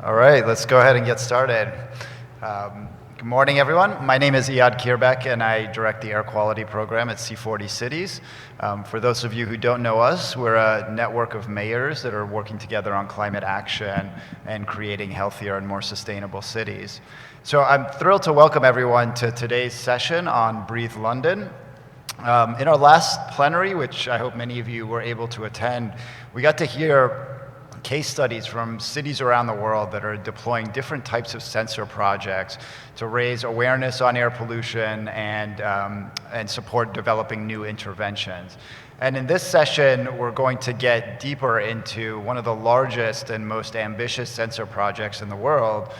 All right, let's go ahead and get started. Good morning, everyone. My name is Iyad Kirbek, and I direct the air quality program at C40 Cities. For those of you who don't know us, we're a network of mayors that are working together on climate action and creating healthier and more sustainable cities. So I'm thrilled to welcome everyone to today's session on Breathe London. In our last plenary, which I hope many of you were able to attend, we got to hear case studies from cities around the world that are deploying different types of sensor projects to raise awareness on air pollution and support developing new interventions. And in this session, we're going to get deeper into one of the largest and most ambitious sensor projects in the world,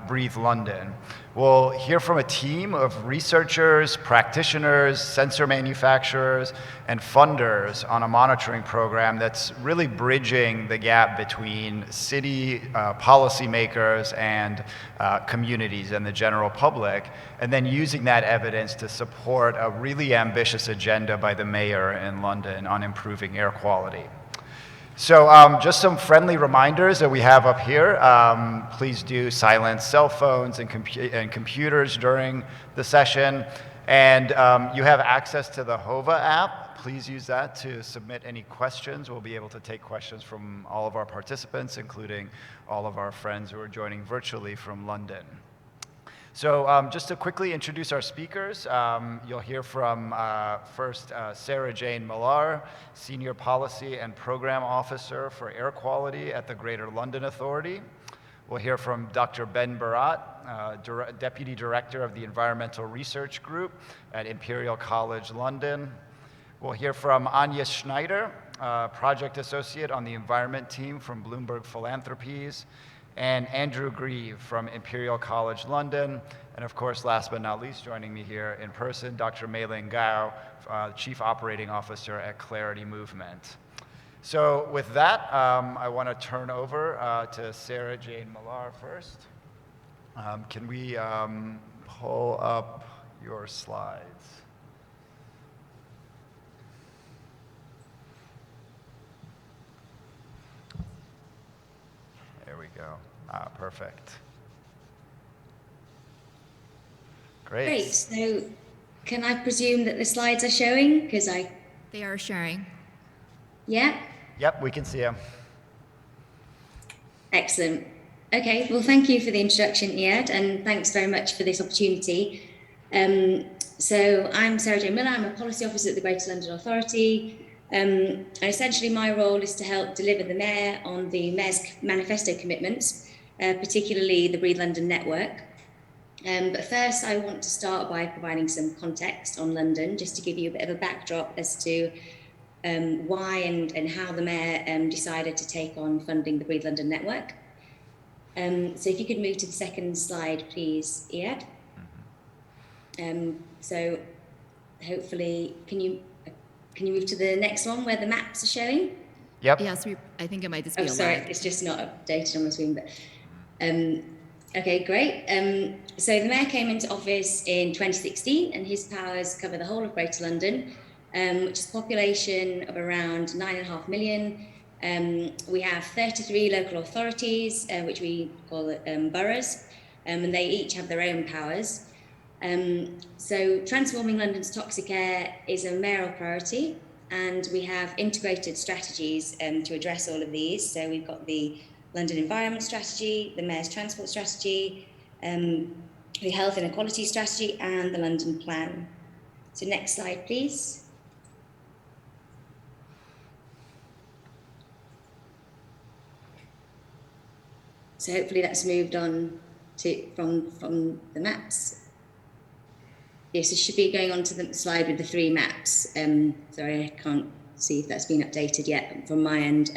Breathe London. We'll hear from a team of researchers, practitioners, sensor manufacturers, and funders on a monitoring program that's really bridging the gap between city policymakers and communities and the general public, and then using that evidence to support a really ambitious agenda by the mayor in London on improving air quality. So just some friendly reminders that we have up here. Please do silence cell phones and computers during the session. And you have access to the HOVA app. Please use that to submit any questions. We'll be able to take questions from all of our participants, including all of our friends who are joining virtually from London. So just to quickly introduce our speakers, you'll hear from first Sarah Jane Millar, Senior Policy and Program Officer for Air Quality at the Greater London Authority. We'll hear from Dr. Ben Barat, Deputy Director of the Environmental Research Group at Imperial College London. We'll hear from Anya Schneider, Project Associate on the Environment Team from Bloomberg Philanthropies, and Andrew Grieve from Imperial College London. And of course, last but not least, joining me here in person, Dr. Mei-Ling Gao, Chief Operating Officer at Clarity Movement. So with that, I want to turn over to Sarah Jane Millar first. Can we pull up your slides? There we go. Perfect. Great. So can I presume that the slides are showing? They are sharing. Yeah? Yep, we can see them. Excellent. Okay, well, thank you for the introduction, Iyad, and thanks very much for this opportunity. So I'm Sarah Jane Miller. I'm a policy officer at the Greater London Authority. And essentially my role is to help deliver the Mayor on the Mayor's manifesto commitments, particularly the Breathe London network. But first I want to start by providing some context on London, just to give you a bit of a backdrop as to why and how the Mayor decided to take on funding the Breathe London network. So if you could move to the second slide, please, Iyad. So hopefully, can you move to the next one where the maps are showing? Yep. Yes, I think it might just be alive. Sorry, it's just not updated on my screen, but okay, great. So the Mayor came into office in 2016 and his powers cover the whole of Greater London, which is a population of around 9.5 million. We have 33 local authorities, which we call boroughs, and they each have their own powers. So transforming London's toxic air is a mayoral priority, and we have integrated strategies to address all of these. So we've got the London Environment Strategy, the Mayor's Transport Strategy, the Health Inequality Strategy, and the London Plan. So next slide, please. So hopefully that's moved on from the maps. Yes, it should be going on to the slide with the 3 maps. Sorry, I can't see if that's been updated yet from my end,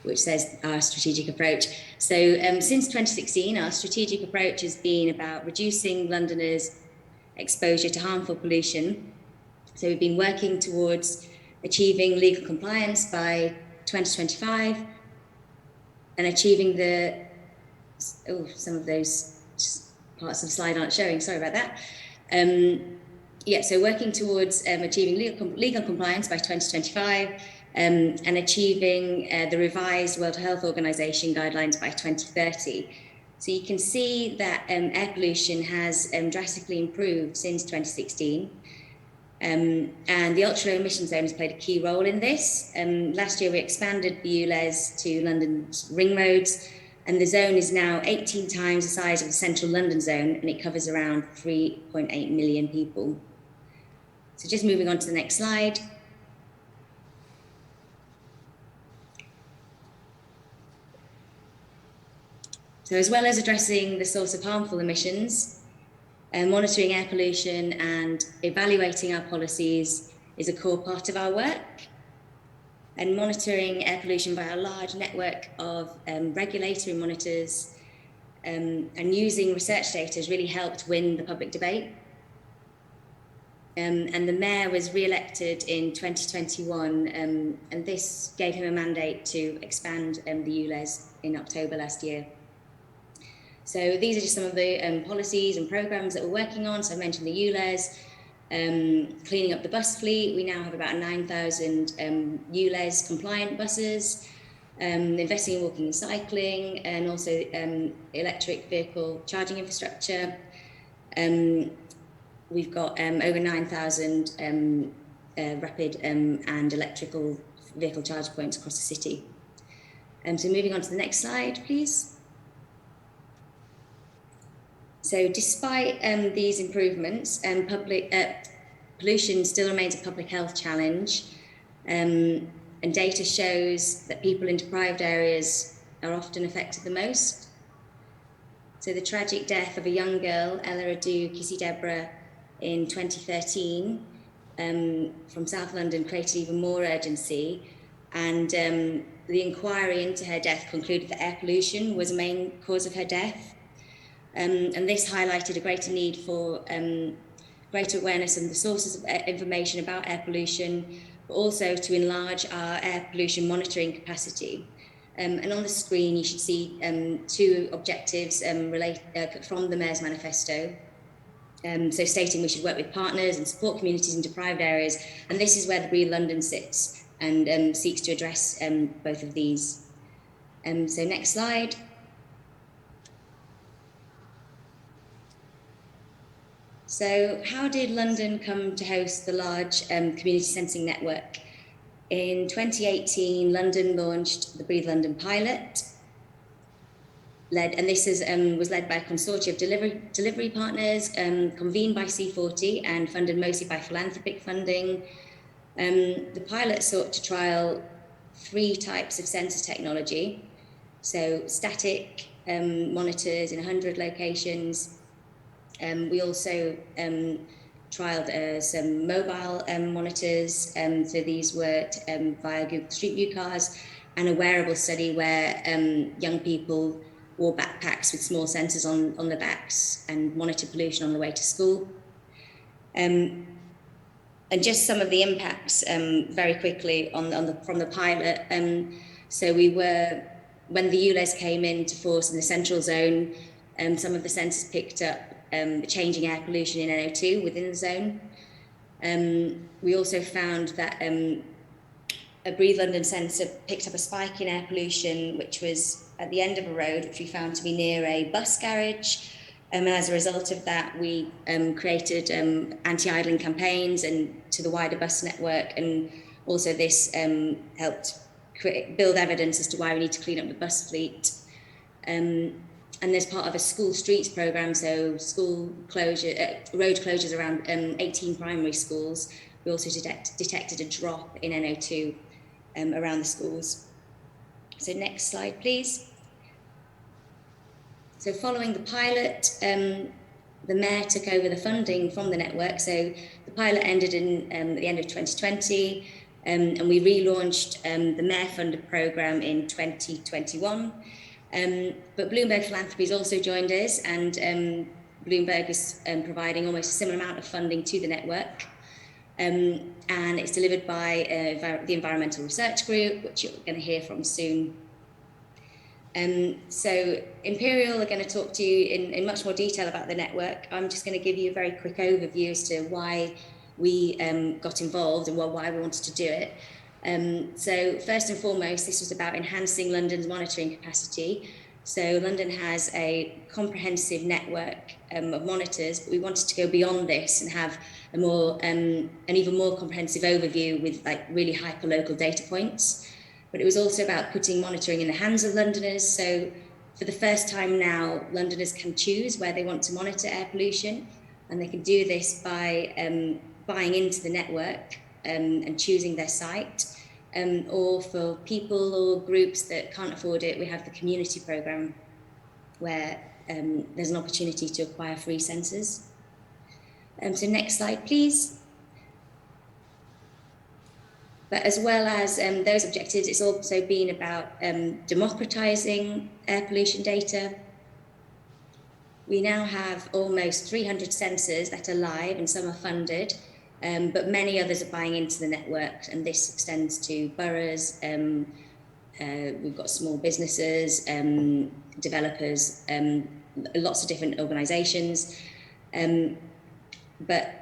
which says our strategic approach. So since 2016, our strategic approach has been about reducing Londoners' exposure to harmful pollution. So we've been working towards achieving legal compliance by 2025 and achieving some of those parts of the slide aren't showing, sorry about that. So working towards achieving legal compliance by 2025 and achieving the revised World Health Organization guidelines by 2030. So you can see that air pollution has drastically improved since 2016. And the ultra-low emission zone has played a key role in this. Last year we expanded the ULEZ to London's ring roads, and the zone is now 18 times the size of the central London zone, and it covers around 3.8 million people. So just moving on to the next slide. So as well as addressing the source of harmful emissions, monitoring air pollution and evaluating our policies is a core part of our work. And monitoring air pollution by a large network of regulatory monitors and using research data has really helped win the public debate. And the mayor was re-elected in 2021, and this gave him a mandate to expand the ULEZ in October last year. So these are just some of the policies and programs that we're working on. So I mentioned the ULEZ, cleaning up the bus fleet. We now have about 9,000 ULEZ compliant buses, investing in walking and cycling, and also electric vehicle charging infrastructure. We've got over 9,000 rapid and electrical vehicle charge points across the city. So moving on to the next slide, please. So despite these improvements, pollution still remains a public health challenge, and data shows that people in deprived areas are often affected the most. So the tragic death of a young girl, Ella Adu Kissy Deborah, in 2013 from South London created even more urgency, and the inquiry into her death concluded that air pollution was the main cause of her death. And this highlighted a greater need for greater awareness of the sources of information about air pollution, but also to enlarge our air pollution monitoring capacity. And on the screen, you should see two objectives from the Mayor's Manifesto. So stating we should work with partners and support communities in deprived areas. And this is where the Breathe London sits and seeks to address both of these. So next slide. So how did London come to host the large community sensing network? In 2018, London launched the Breathe London pilot, and this was led by a consortium of delivery partners, convened by C40 and funded mostly by philanthropic funding. The pilot sought to trial 3 types of sensor technology. So static monitors in 100 locations. We also trialed some mobile monitors. So these worked via Google Street View cars, and a wearable study where young people wore backpacks with small sensors on their backs and monitored pollution on the way to school. And just some of the impacts very quickly from the pilot. So when the ULEZ came into force in the central zone, some of the sensors picked up changing air pollution in NO2 within the zone. We also found that a Breathe London sensor picked up a spike in air pollution, which was at the end of a road, which we found to be near a bus garage. And as a result of that, we created anti-idling campaigns and to the wider bus network. And also this helped build evidence as to why we need to clean up the bus fleet. And as part of a school streets program, so road closures around 18 primary schools, we also detected a drop in NO2 around the schools. So next slide, please. So following the pilot, the Mayor took over the funding from the network. So the pilot ended at the end of 2020, and we relaunched the Mayor-funded program in 2021. But Bloomberg Philanthropies also joined us, and Bloomberg is providing almost a similar amount of funding to the network. And it's delivered by the Environmental Research Group, which you're going to hear from soon. So Imperial are going to talk to you in much more detail about the network. I'm just going to give you a very quick overview as to why we got involved and why we wanted to do it. So first and foremost, this was about enhancing London's monitoring capacity. So London has a comprehensive network of monitors, but we wanted to go beyond this and have a more, an even more comprehensive overview with like really hyper-local data points. But it was also about putting monitoring in the hands of Londoners. So for the first time now, Londoners can choose where they want to monitor air pollution, and they can do this by buying into the network and choosing their site. Or for people or groups that can't afford it, we have the community programme where there's an opportunity to acquire free sensors. So next slide, please. But as well as those objectives, it's also been about democratising air pollution data. We now have almost 300 sensors that are live, and some are funded, but many others are buying into the network, and this extends to boroughs. We've got small businesses, developers, lots of different organisations. But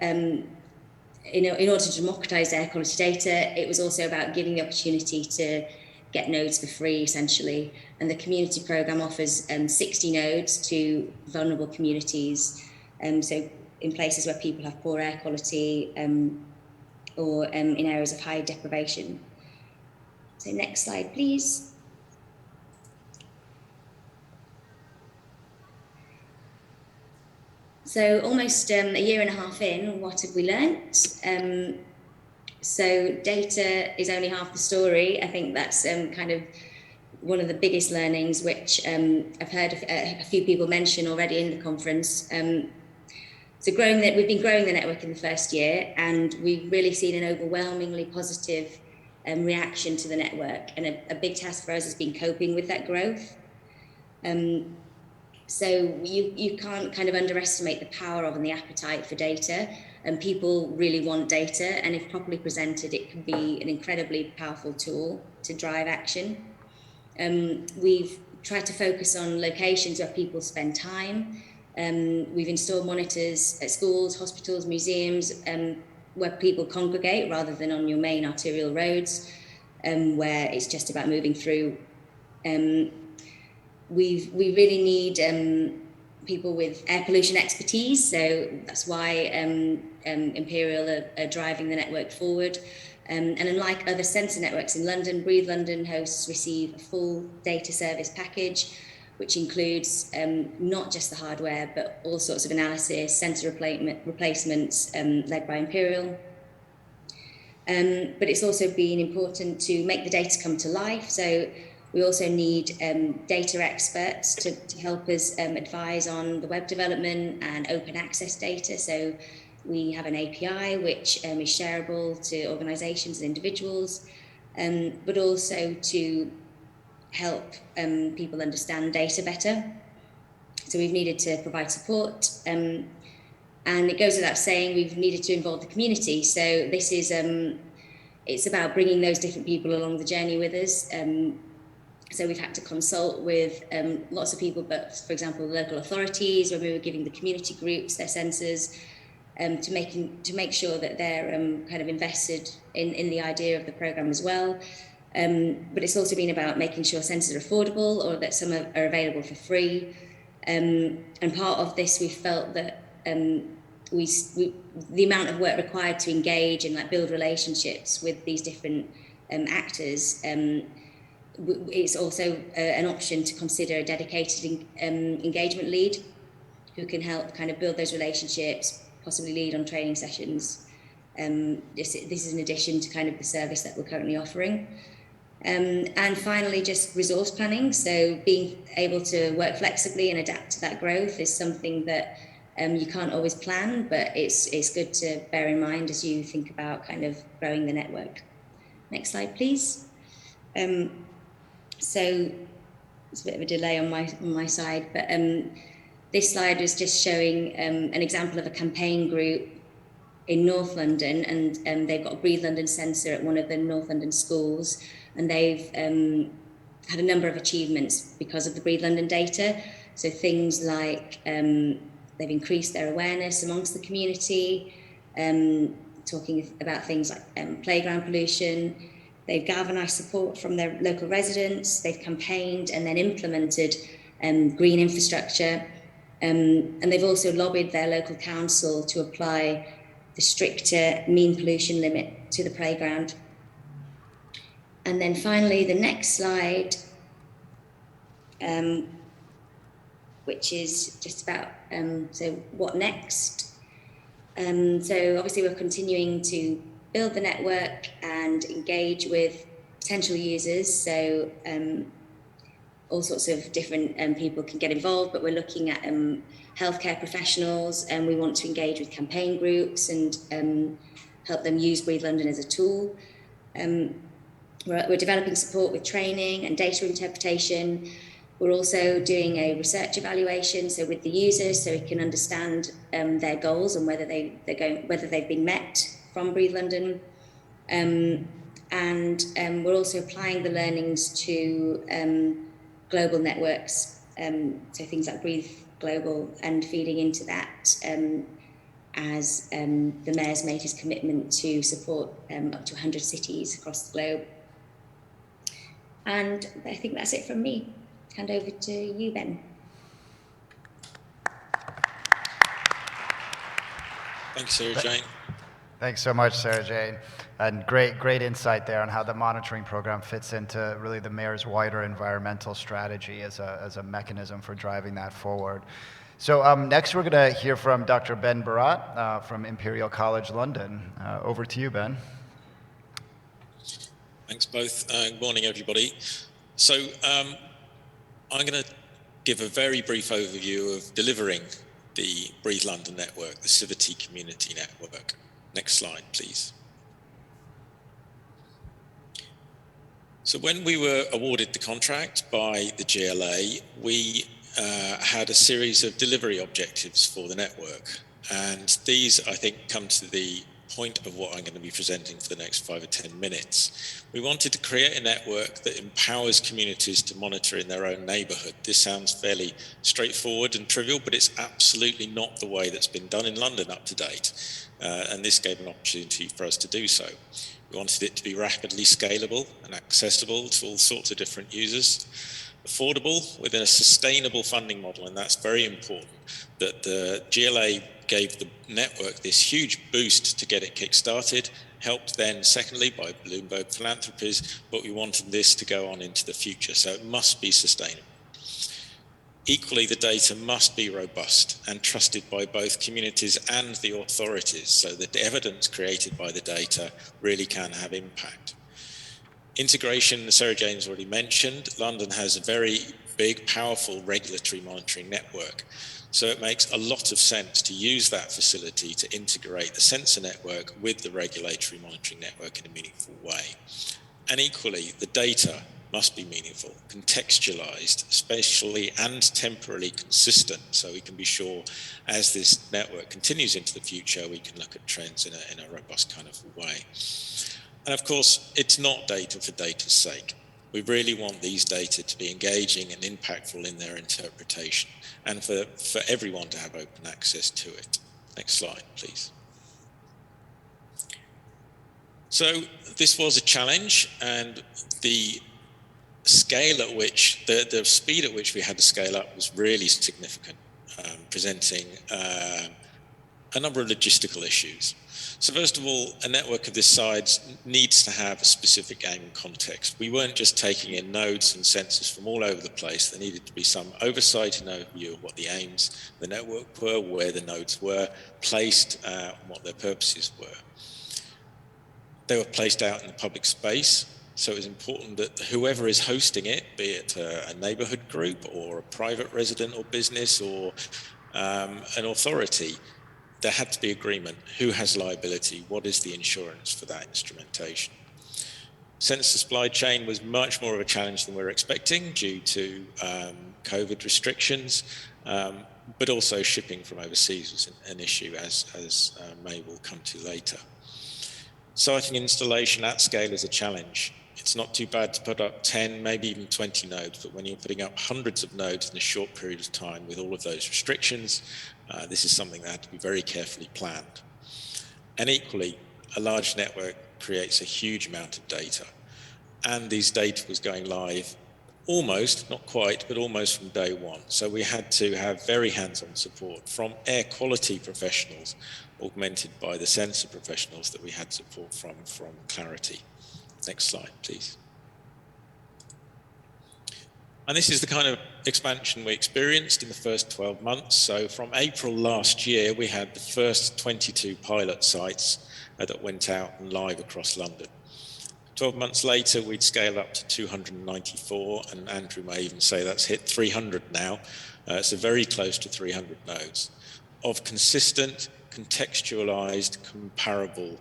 in order to democratise air quality data, it was also about giving the opportunity to get nodes for free, essentially. And the community programme offers 60 nodes to vulnerable communities. So in places where people have poor air quality or in areas of high deprivation. So next slide, please. So almost a year and a half in, what have we learnt? So data is only half the story. I think that's kind of one of the biggest learnings, which I've heard a few people mention already in the conference. So we've been growing the network in the first year, and we've really seen an overwhelmingly positive reaction to the network. And a big task for us has been coping with that growth. So you can't kind of underestimate the power of and the appetite for data, and people really want data, and if properly presented, it can be an incredibly powerful tool to drive action. We've tried to focus on locations where people spend time. We've installed monitors at schools, hospitals, museums, where people congregate rather than on your main arterial roads, where it's just about moving through. We really need people with air pollution expertise, so that's why Imperial are driving the network forward. And unlike other sensor networks in London, Breathe London hosts receive a full data service package, which includes not just the hardware, but all sorts of analysis, sensor replacements led by Imperial. But it's also been important to make the data come to life. So we also need data experts to help us advise on the web development and open access data. So we have an API which is shareable to organisations and individuals, but also to help people understand data better. So we've needed to provide support, and it goes without saying we've needed to involve the community. So this is it's about bringing those different people along the journey with us. So we've had to consult with lots of people, but for example, local authorities, when we were giving the community groups their sensors, to make sure that they're kind of invested in the idea of the programme as well. But it's also been about making sure sensors are affordable, or that some are available for free. And part of this, we felt that the amount of work required to engage and like build relationships with these different actors, it's also an option to consider a dedicated engagement lead who can help kind of build those relationships, possibly lead on training sessions. This is in addition to kind of the service that we're currently offering. And finally, just resource planning. So being able to work flexibly and adapt to that growth is something that you can't always plan, but it's good to bear in mind as you think about kind of growing the network. Next slide, please. So it's a bit of a delay on my side, but this slide is just showing an example of a campaign group in North London, and they've got a Breathe London sensor at one of the North London schools, and they've had a number of achievements because of the Breathe London data. So things like they've increased their awareness amongst the community, talking about things like playground pollution. They've galvanised support from their local residents, they've campaigned and then implemented green infrastructure, and they've also lobbied their local council to apply the stricter mean pollution limit to the playground. And then finally, the next slide, which is just about, so what next? So obviously we're continuing to build the network and engage with potential users. So all sorts of different people can get involved, but we're looking at healthcare professionals, and we want to engage with campaign groups and help them use Breathe London as a tool. We're developing support with training and data interpretation. We're also doing a research evaluation, so with the users, so we can understand their goals and whether they've been met from Breathe London. And we're also applying the learnings to global networks, so things like Breathe Global, and feeding into that as the Mayor's made his commitment to support up to 100 cities across the globe. And I think that's it from me. Hand over to you, Ben. Thanks, Sarah Jane. Thanks so much, Sarah Jane. And great insight there on how the monitoring program fits into really the mayor's wider environmental strategy as a mechanism for driving that forward. So next we're going to hear from Dr. Ben Barat from Imperial College London. Over to you, Ben. Thanks both. Good morning, everybody. So I'm going to give a very brief overview of delivering the Breathe London network, the Civity Community Network. Next slide, please. So when we were awarded the contract by the GLA, we had a series of delivery objectives for the network. And these, I think, come to the point of what I'm going to be presenting for the next 5 or 10 minutes. We wanted to create a network that empowers communities to monitor in their own neighbourhood. This sounds fairly straightforward and trivial, but it's absolutely not the way that's been done in London up to date. And this gave an opportunity for us to do so. We wanted it to be rapidly scalable and accessible to all sorts of different users, affordable within a sustainable funding model, and that's very important, that the GLA gave the network this huge boost to get it kick-started, helped then secondly by Bloomberg Philanthropies, but we wanted this to go on into the future, so it must be sustainable. Equally, the data must be robust and trusted by both communities and the authorities, so that the evidence created by the data really can have impact. Integration, Sarah Jane's already mentioned, London has a very big, powerful regulatory monitoring network. So it makes a lot of sense to use that facility to integrate the sensor network with the regulatory monitoring network in a meaningful way. And equally, the data must be meaningful, contextualized, spatially and temporally consistent, so we can be sure as this network continues into the future, we can look at trends in a robust kind of way. And of course, it's not data for data's sake. We really want these data to be engaging and impactful in their interpretation, and for everyone to have open access to it. Next slide, please. So this was a challenge, and the scale at which, the speed at which we had to scale up was really significant, presenting a number of logistical issues. So first of all, a network of this size needs to have a specific aim and context. We weren't just taking in nodes and sensors from all over the place. There needed to be some oversight and overview of what the aims of the network were, where the nodes were placed, and what their purposes were. They were placed out in the public space, so it was important that whoever is hosting it, be it a neighbourhood group or a private resident or business or an authority, there had to be agreement. Who has liability? What is the insurance for that instrumentation? Sensor supply chain was much more of a challenge than we were expecting due to COVID restrictions, but also shipping from overseas was an issue, as May will come to later. Siting installation at scale is a challenge. It's not too bad to put up 10, maybe even 20 nodes, but when you're putting up hundreds of nodes in a short period of time with all of those restrictions, this is something that had to be very carefully planned. And equally, a large network creates a huge amount of data. and these data was going live almost, not quite, but almost from day one. So we had to have very hands-on support from air quality professionals, augmented by the sensor professionals that we had support from Clarity. Next slide, please. And this is the kind of expansion we experienced in the first 12 months. So from April last year, we had the first 22 pilot sites that went out and live across London. 12 months later, we'd scale up to 294, and Andrew may even say that's hit 300 now. So very close to 300 nodes of consistent, contextualized, comparable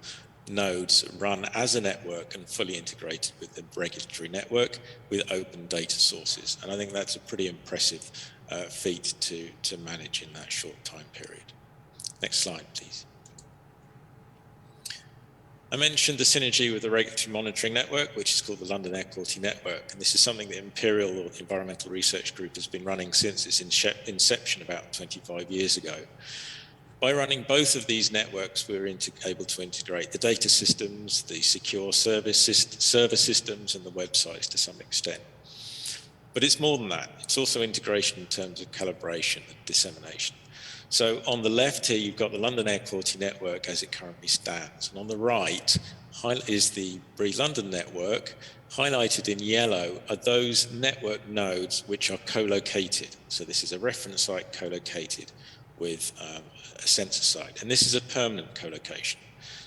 nodes run as a network and fully integrated with the regulatory network with open data sources. And I think that's a pretty impressive feat to manage in that short time period. Next slide, please. I mentioned the synergy with the regulatory monitoring network, which is called the London Air Quality Network. And this is something that Imperial, or the Environmental Research Group, has been running since its inception about 25 years ago. By running both of these networks, we were able to integrate the data systems, the secure server systems, and the websites to some extent. But it's more than that. It's also integration in terms of calibration and dissemination. So on the left here, you've got the London Air Quality Network as it currently stands. And on the right is the Breathe London network. Highlighted in yellow are those network nodes which are co-located. So this is a reference site co-located with a sensor site. And this is a permanent co-location.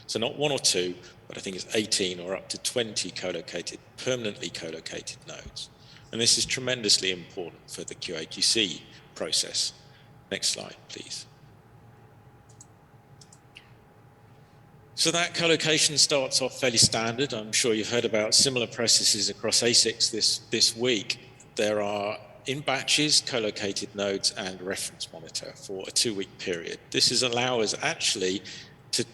So not one or two, but I think it's 18 or up to 20 co-located, permanently co-located nodes. And this is tremendously important for the QA/QC process. Next slide, please. So that co-location starts off fairly standard. I'm sure you've heard about similar processes across ASICs this week. There are in batches co-located nodes and reference monitor for a 2-week period. This is allow us actually to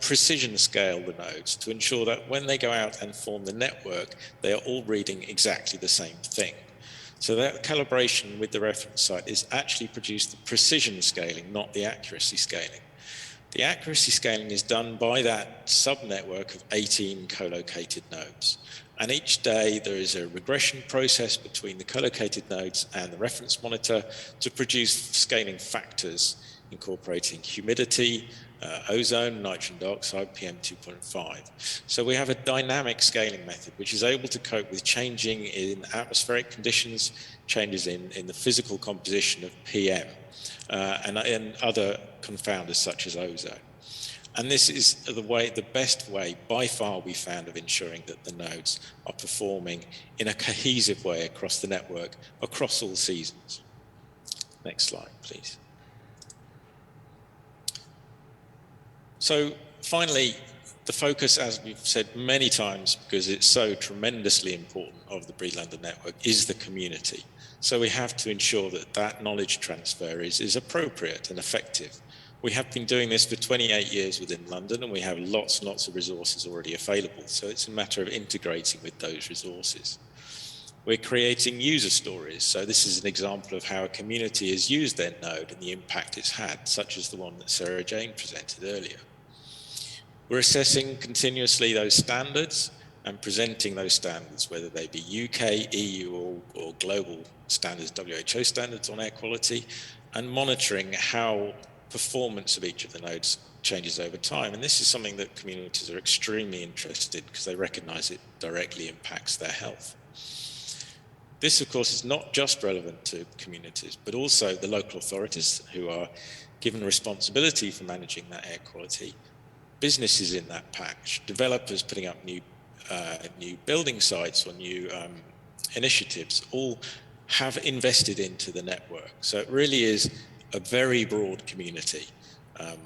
precision scale the nodes to ensure that when they go out and form the network, they are all reading exactly the same thing. So that calibration with the reference site is actually produced the precision scaling, not the accuracy scaling. The accuracy scaling is done by that subnetwork of 18 co-located nodes. And each day there is a regression process between the co-located nodes and the reference monitor to produce scaling factors incorporating humidity, ozone, nitrogen dioxide, PM 2.5. So we have a dynamic scaling method which is able to cope with changing in atmospheric conditions, changes in the physical composition of PM, and other confounders such as ozone. And this is the best way by far we found of ensuring that the nodes are performing in a cohesive way across the network, across all seasons. Next slide, please. So finally, the focus, as we've said many times, because it's so tremendously important of the Breathe London network, is the community. So we have to ensure that that knowledge transfer is appropriate and effective. We have been doing this for 28 years within London, and we have lots and lots of resources already available. So it's a matter of integrating with those resources. We're creating user stories. So this is an example of how a community has used their node and the impact it's had, such as the one that Sarah Jane presented earlier. We're assessing continuously those standards and presenting those standards, whether they be UK, EU, or global standards, WHO standards on air quality, and monitoring how performance of each of the nodes changes over time. And this is something that communities are extremely interested in because they recognize it directly impacts their health. This, of course, is not just relevant to communities, but also the local authorities who are given responsibility for managing that air quality, businesses in that patch, developers putting up new building sites or new initiatives, all have invested into the network. So it really is a very broad community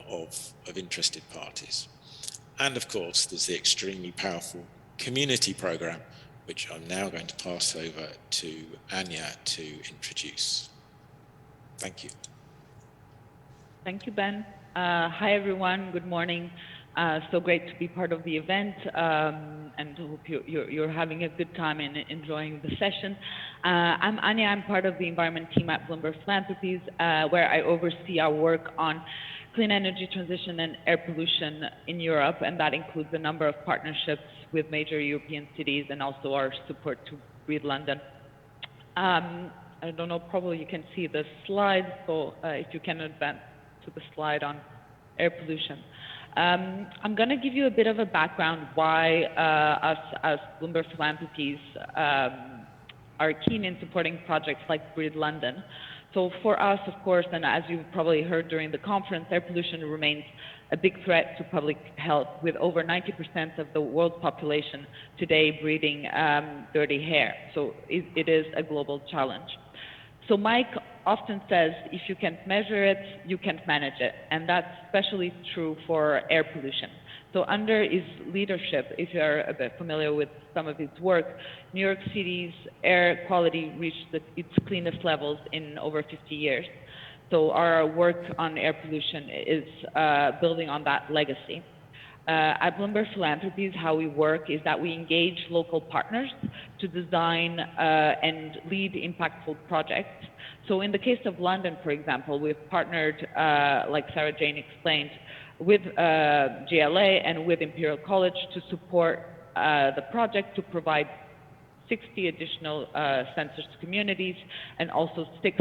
of interested parties. And of course, there's the extremely powerful community program, which I'm now going to pass over to Anya to introduce. Thank you. Thank you, Ben. Hi, everyone. Good morning. So great to be part of the event, and hope you're having a good time and enjoying the session. I'm Anya. I'm part of the environment team at Bloomberg Philanthropies, where I oversee our work on clean energy transition and air pollution in Europe, and that includes a number of partnerships with major European cities and also our support to Breathe London. I don't know, probably you can see the slide, so if you can advance to the slide on air pollution. I'm going to give you a bit of a background why us as Bloomberg Philanthropies are keen in supporting projects like Breathe London. So for us, of course, and as you've probably heard during the conference, air pollution remains a big threat to public health, with over 90% of the world's population today breathing dirty air. So it is a global challenge. So Mike often says, if you can't measure it, you can't manage it. And that's especially true for air pollution. So under his leadership, if you're a bit familiar with some of his work, New York City's air quality reached its cleanest levels in over 50 years. So our work on air pollution is building on that legacy. At Bloomberg Philanthropies, how we work is that we engage local partners to design and lead impactful projects. So in the case of London, for example, we've partnered, like Sarah Jane explained, with GLA and with Imperial College to support the project to provide 60 additional sensors to communities and also 6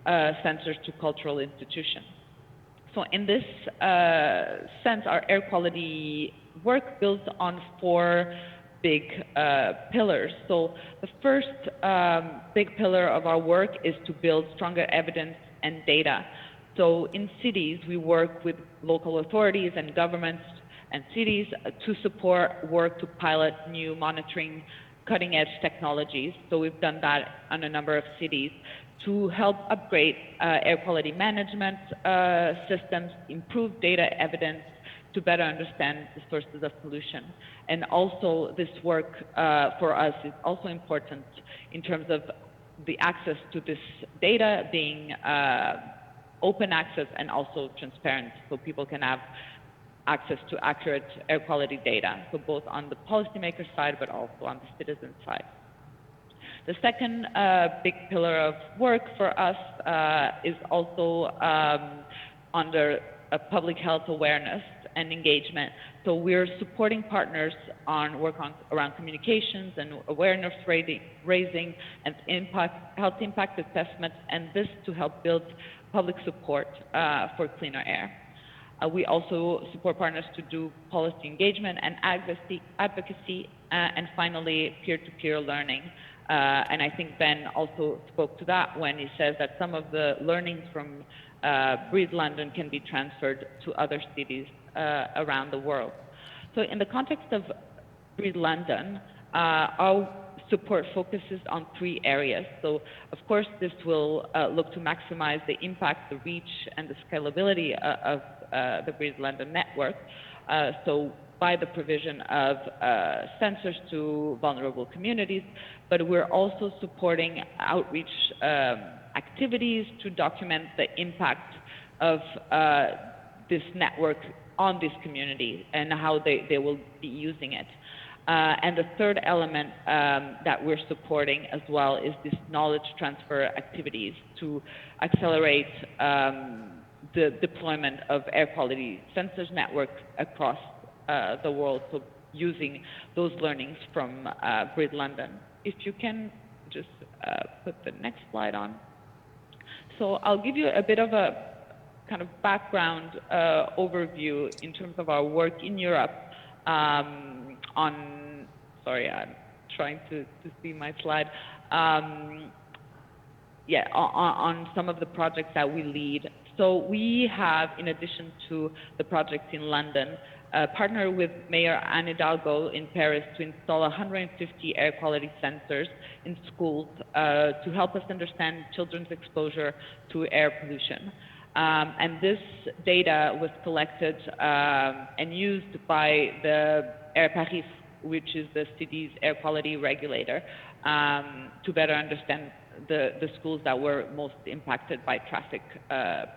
sensors to cultural institutions. So in this sense, our air quality work builds on 4 big pillars. So the first big pillar of our work is to build stronger evidence and data. So in cities, we work with local authorities and governments and cities to support work to pilot new monitoring cutting-edge technologies. So we've done that on a number of cities to help upgrade air quality management systems, improve data evidence to better understand the sources of pollution. And also this work for us is also important in terms of the access to this data being open access and also transparent, so people can have access to accurate air quality data, so both on the policymaker side but also on the citizen side. The second big pillar of work for us is also under public health awareness and engagement. So we're supporting partners on work around communications and awareness raising and health impact assessments, and this to help build public support for cleaner air. We also support partners to do policy engagement and advocacy, and finally peer-to-peer learning. And I think Ben also spoke to that when he says that some of the learnings from Breathe London can be transferred to other cities around the world. So in the context of Breathe London, our support focuses on 3 areas. So of course this will look to maximize the impact, the reach, and the scalability of the Breathe London network. So by the provision of sensors to vulnerable communities, but we're also supporting outreach activities to document the impact of this network on this community and how they will be using it. And the third element that we're supporting as well is this knowledge transfer activities to accelerate the deployment of air quality sensors network across the world, so using those learnings from Breathe London. If you can just put the next slide on. So I'll give you a bit of a kind of background overview in terms of our work in Europe on, sorry, I'm trying to see my slide. Yeah, on some of the projects that we lead. So we have, in addition to the projects in London, partnered with Mayor Anne Hidalgo in Paris to install 150 air quality sensors in schools to help us understand children's exposure to air pollution. And this data was collected and used by the Air Paris, which is the city's air quality regulator, to better understand the schools that were most impacted by traffic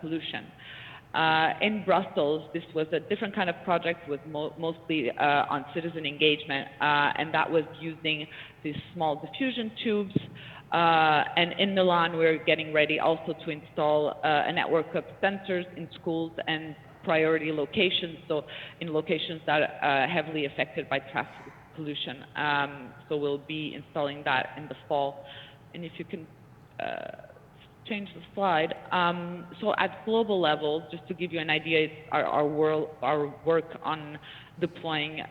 pollution. In Brussels, this was a different kind of project, with mostly on citizen engagement, and that was using these small diffusion tubes. And in Milan, we're getting ready also to install a network of sensors in schools and priority locations, so in locations that are heavily affected by traffic pollution. So we'll be installing that in the fall. And if you can change the slide. So at global level, just to give you an idea, it's our work on deploying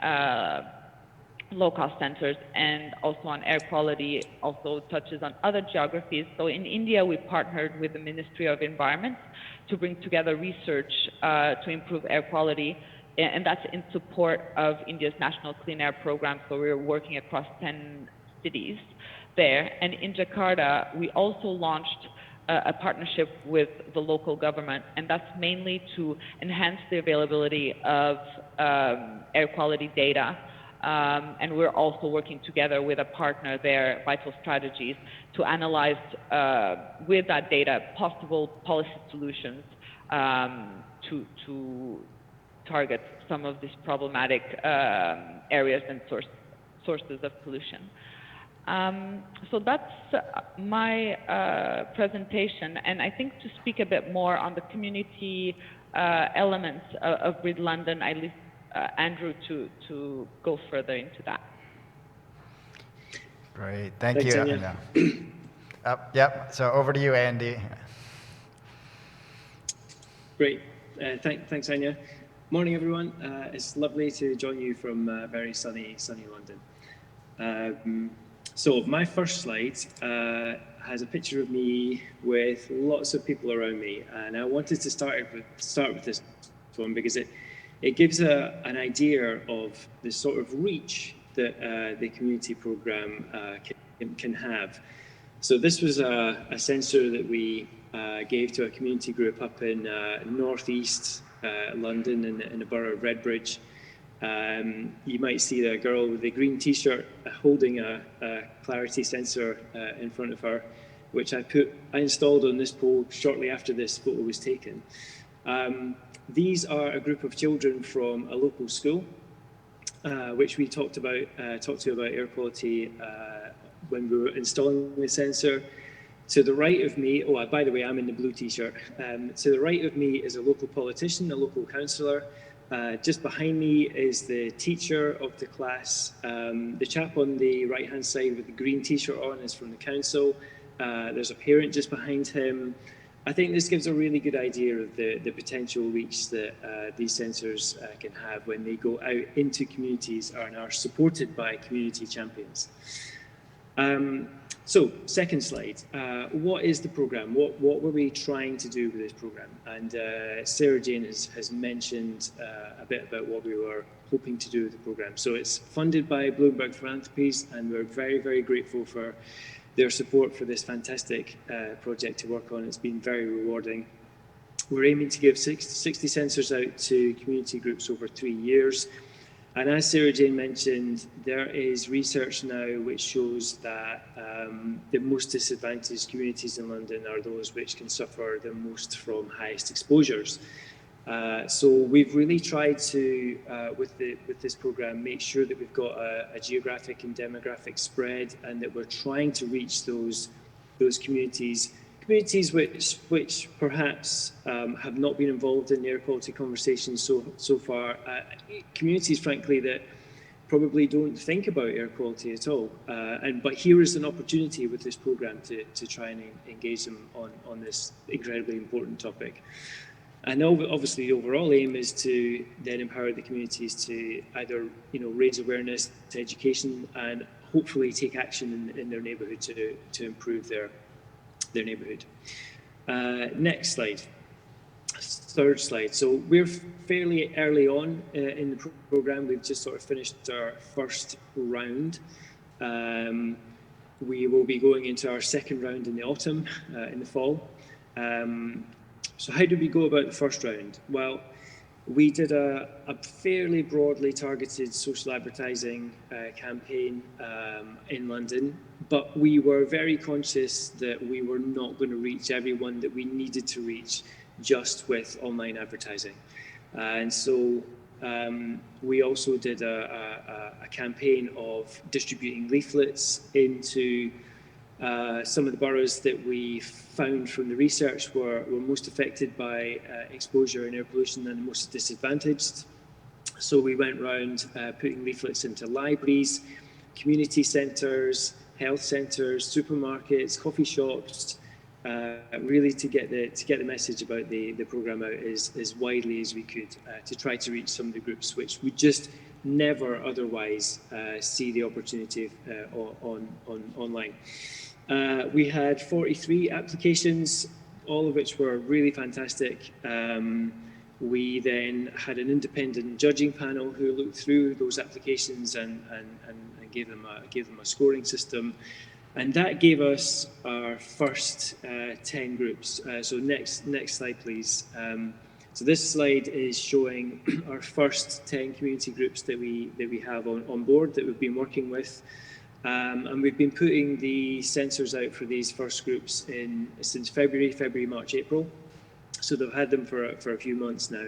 low-cost sensors and also on air quality also touches on other geographies. So in India, we partnered with the Ministry of Environment to bring together research to improve air quality, and that's in support of India's National Clean Air Program. So we're working across 10 cities there. And in Jakarta, we also launched a partnership with the local government, and that's mainly to enhance the availability of air quality data. And we're also working together with a partner there, Vital Strategies, to analyze with that data possible policy solutions to target some of these problematic areas and sources of pollution. So that's my presentation, and I think to speak a bit more on the community elements of Grid London, I leave Andrew to go further into that. Great, thank you. Anya. Yep, so over to you, Andy. Great, thanks Anya. Morning everyone, it's lovely to join you from very sunny London. So my first slide has a picture of me with lots of people around me, and I wanted to start with this one because it gives an idea of the sort of reach that the community program can have. So this was a sensor that we gave to a community group up in northeast London in the borough of Redbridge. You might see the girl with the green t-shirt holding a clarity sensor in front of her, which I installed on this pole shortly after this photo was taken. These are a group of children from a local school, which we talked to about air quality when we were installing the sensor. To the right of me, by the way, I'm in the blue t-shirt. To the right of me is a local politician, a local councillor. Just behind me is the teacher of the class. The chap on the right-hand side with the green t-shirt on is from the council. There's a parent just behind him. I think this gives a really good idea of the potential reach that these sensors can have when they go out into communities and are supported by community champions. So, second slide. What is the program? What were we trying to do with this program? And Sarah Jane has mentioned a bit about what we were hoping to do with the program. So it's funded by Bloomberg Philanthropies, and we're very, very grateful for their support for this fantastic project to work on. It's been very rewarding. We're aiming to give 60 sensors out to community groups over 3 years. And as Sarah Jane mentioned, there is research now which shows that the most disadvantaged communities in London are those which can suffer the most from highest exposures. So we've really tried to, with this programme, make sure that we've got a geographic and demographic spread, and that we're trying to reach those communities which perhaps have not been involved in the air quality conversations so far, communities, frankly, that probably don't think about air quality at all. But here is an opportunity with this programme to try and engage them on this incredibly important topic. And obviously, the overall aim is to then empower the communities to either, raise awareness, to education, and hopefully take action in their neighbourhood to improve their neighbourhood. Next slide, third slide. So we're fairly early on in the programme. We've just sort of finished our first round. We will be going into our second round in the autumn, in the fall. So how did we go about the first round? Well, we did a fairly broadly targeted social advertising campaign in London, but we were very conscious that we were not going to reach everyone that we needed to reach just with online advertising. And so we also did a campaign of distributing leaflets into Some of the boroughs that we found from the research were most affected by exposure and air pollution and the most disadvantaged. So we went around putting leaflets into libraries, community centres, health centres, supermarkets, coffee shops, really to get the message about the programme out as widely as we could, to try to reach some of the groups which we just never otherwise see the opportunity online. We had 43 applications, all of which were really fantastic. We then had an independent judging panel who looked through those applications and gave them a scoring system. And that gave us our first 10 groups. So next slide, please. So this slide is showing our first 10 community groups that we have on board that we've been working with. And we've been putting the censors out for these first groups since February, March, April. So they've had them for a few months now.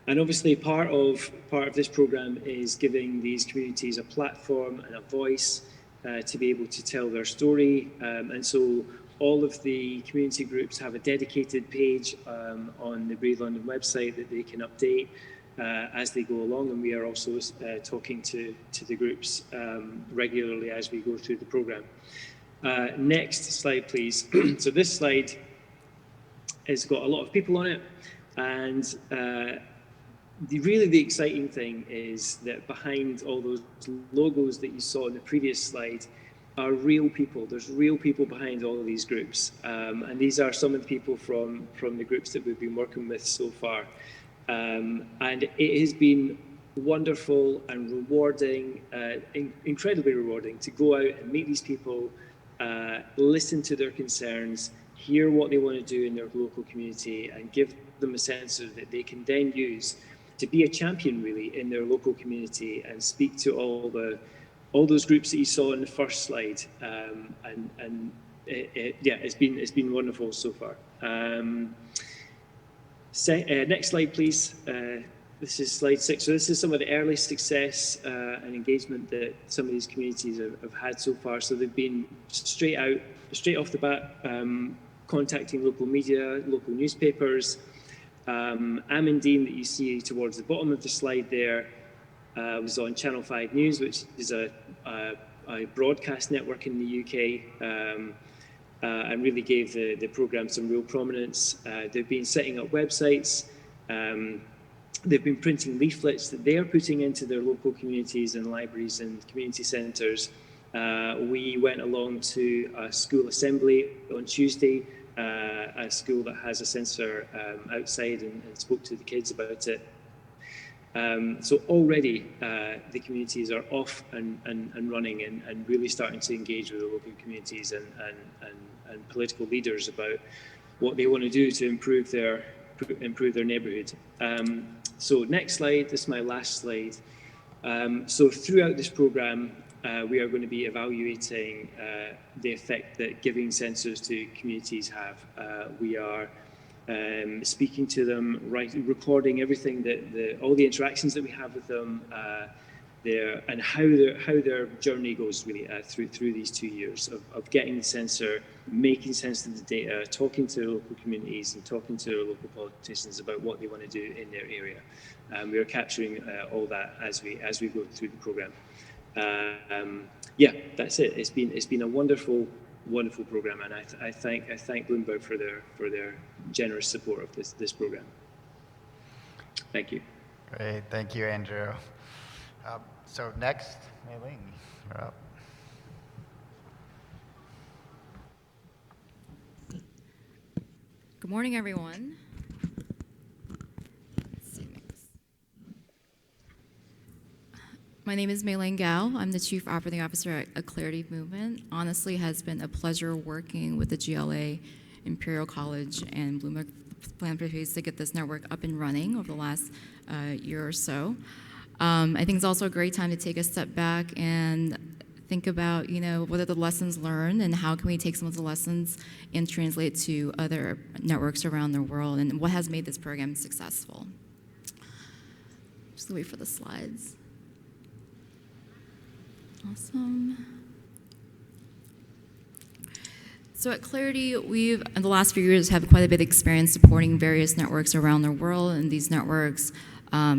And obviously part of this programme is giving these communities a platform and a voice to be able to tell their story. And so all of the community groups have a dedicated page on the Breathe London website that they can update as they go along. And we are also talking to the groups regularly as we go through the programme. Next slide, please. So this slide has got a lot of people on it, and the exciting thing is that behind all those logos that you saw in the previous slide are real people. There's real people behind all of these groups, and these are some of the people from the groups that we've been working with so far. And it has been wonderful and rewarding, incredibly rewarding, to go out and meet these people, listen to their concerns, hear what they want to do in their local community, and give them a sense of that they can then use to be a champion really in their local community and speak to all those groups that you saw in the first slide. It's been wonderful so far. Next slide, please. This is slide 6. So this is some of the early success and engagement that some of these communities have had so far. So they've been straight off the bat, contacting local media, local newspapers. Amandine, that you see towards the bottom of the slide there, was on Channel 5 News, which is a broadcast network in the UK, and really gave the programme some real prominence. They've been setting up websites. They've been printing leaflets that they are putting into their local communities and libraries and community centres. We went along to a school assembly on Tuesday, a school that has a censor outside, and spoke to the kids about it. So already the communities are off and running and really starting to engage with the local communities and political leaders about what they want to do to improve their neighbourhood. So next slide, this is my last slide. So throughout this programme, we are going to be evaluating the effect that giving censors to communities have. We are speaking to them, recording everything all the interactions that we have with them, and how their journey goes really through these 2 years of getting the censor, making sense of the data, talking to local communities and talking to local politicians about what they want to do in their area. We are capturing all that as we go through the programme. That's it. It's been a wonderful programme, and I thank Bloomberg for their generous support of this programme. Thank you. Great, thank you, Andrew. So next, Mei-Ling, you're up. Good morning, everyone. Let's see next. My name is Mei-Ling Gao. I'm the Chief Operating Officer at A Clarity Movement. Honestly, it has been a pleasure working with the GLA, Imperial College, and Bloomberg Philanthropies to get this network up and running over the last year or so. I think it's also a great time to take a step back and think about, what are the lessons learned and how can we take some of the lessons and translate to other networks around the world, and what has made this program successful. Just wait for the slides. Awesome. So at Clarity, we've, in the last few years, have quite a bit of experience supporting various networks around the world, and these networks, are